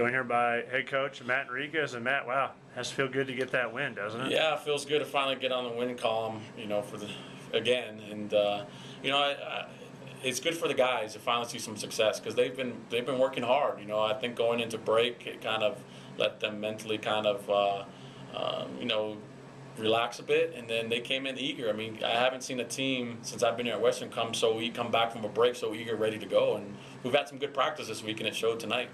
Joined here by head coach Matt Enriquez. And Matt, wow, has to feel good to get that win, doesn't it? Yeah, it feels good to finally get on the win column, for the again, and it's good for the guys to finally see some success because they've been working hard. I think going into break, it kind of let them mentally kind of relax a bit, and then they came in eager. I mean, I haven't seen a team since I've been here at Western come back from a break so eager, ready to go, and we've had some good practice this week, and it showed tonight.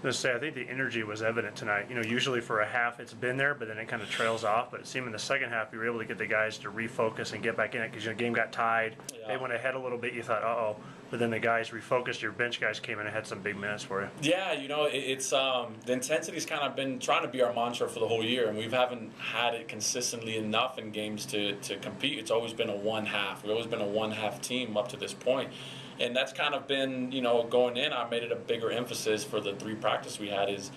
Let's say I think the energy was evident tonight. Usually for a half it's been there, but then it kind of trails off. But it seemed in the second half you were able to get the guys to refocus and get back in it because your game got tied. Yeah. They went ahead a little bit. You thought, uh-oh. But then the guys refocused. Your bench guys came in and had some big minutes for you. Yeah, it's the intensity's kind of been trying to be our mantra for the whole year, and we haven't had it consistently enough in games to compete. It's always been a one half. We've always been a one half team up to this point. And that's kind of been, going in, I made it a bigger emphasis for the 3 practice we had is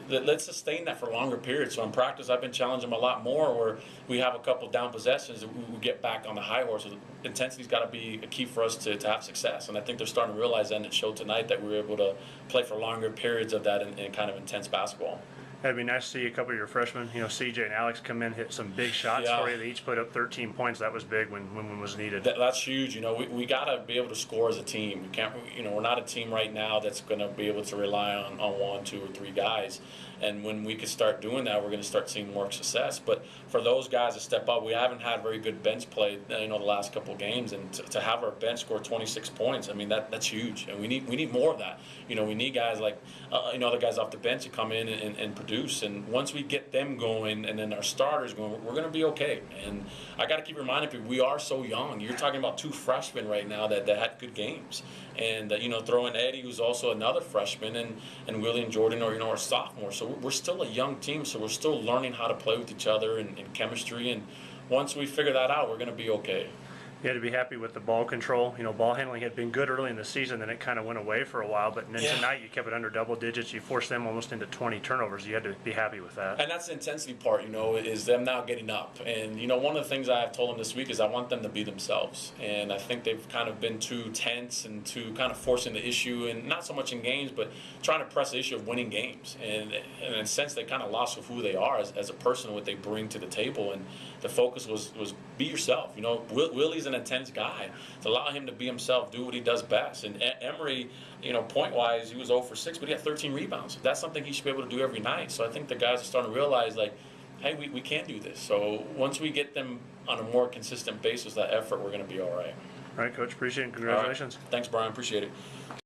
that let's sustain that for longer periods. So in practice, I've been challenging them a lot more where we have a couple down possessions and we get back on the high horse. So intensity's got to be a key for us to have success. And I think they're starting to realize that, and it showed tonight that we were able to play for longer periods of that in kind of intense basketball. It'd be nice to see a couple of your freshmen, CJ and Alex, come in, hit some big shots for you. They each put up 13 points. That was big when one was needed. That's huge. We got to be able to score as a team. We can't. We're not a team right now that's going to be able to rely on 1, 2, or 3 guys. And when we can start doing that, we're going to start seeing more success. But for those guys to step up, we haven't had very good bench play, the last couple of games, and to have our bench score 26 points, I mean that's huge. And we need more of that. We need guys like other guys off the bench to come in and produce. And once we get them going, and then our starters going, we're going to be okay. And I got to keep reminding people we are so young. You're talking about 2 freshmen right now that had good games, and throw in Eddie, who's also another freshman, and Willie and Jordan are sophomores. So we're still a young team, so we're still learning how to play with each other and chemistry. And once we figure that out, we're going to be okay. You had to be happy with the ball control. Ball handling had been good early in the season, then it kind of went away for a while. But then tonight you kept it under double digits. You forced them almost into 20 turnovers. You had to be happy with that. And that's the intensity part, is them now getting up. And, one of the things I've told them this week is I want them to be themselves. And I think they've kind of been too tense and too kind of forcing the issue, and not so much in games, but trying to press the issue of winning games. And in a sense, they kind of lost of who they are as a person, what they bring to the table. And the focus was be yourself. Willie's an intense guy. To allow him to be himself, do what he does best. And Emery, point-wise, he was 0 for 6, but he had 13 rebounds. That's something he should be able to do every night. So I think the guys are starting to realize, hey, we can do this. So once we get them on a more consistent basis, that effort, we're going to be all right. All right, Coach. Appreciate it. Congratulations. Right. Thanks, Brian. Appreciate it.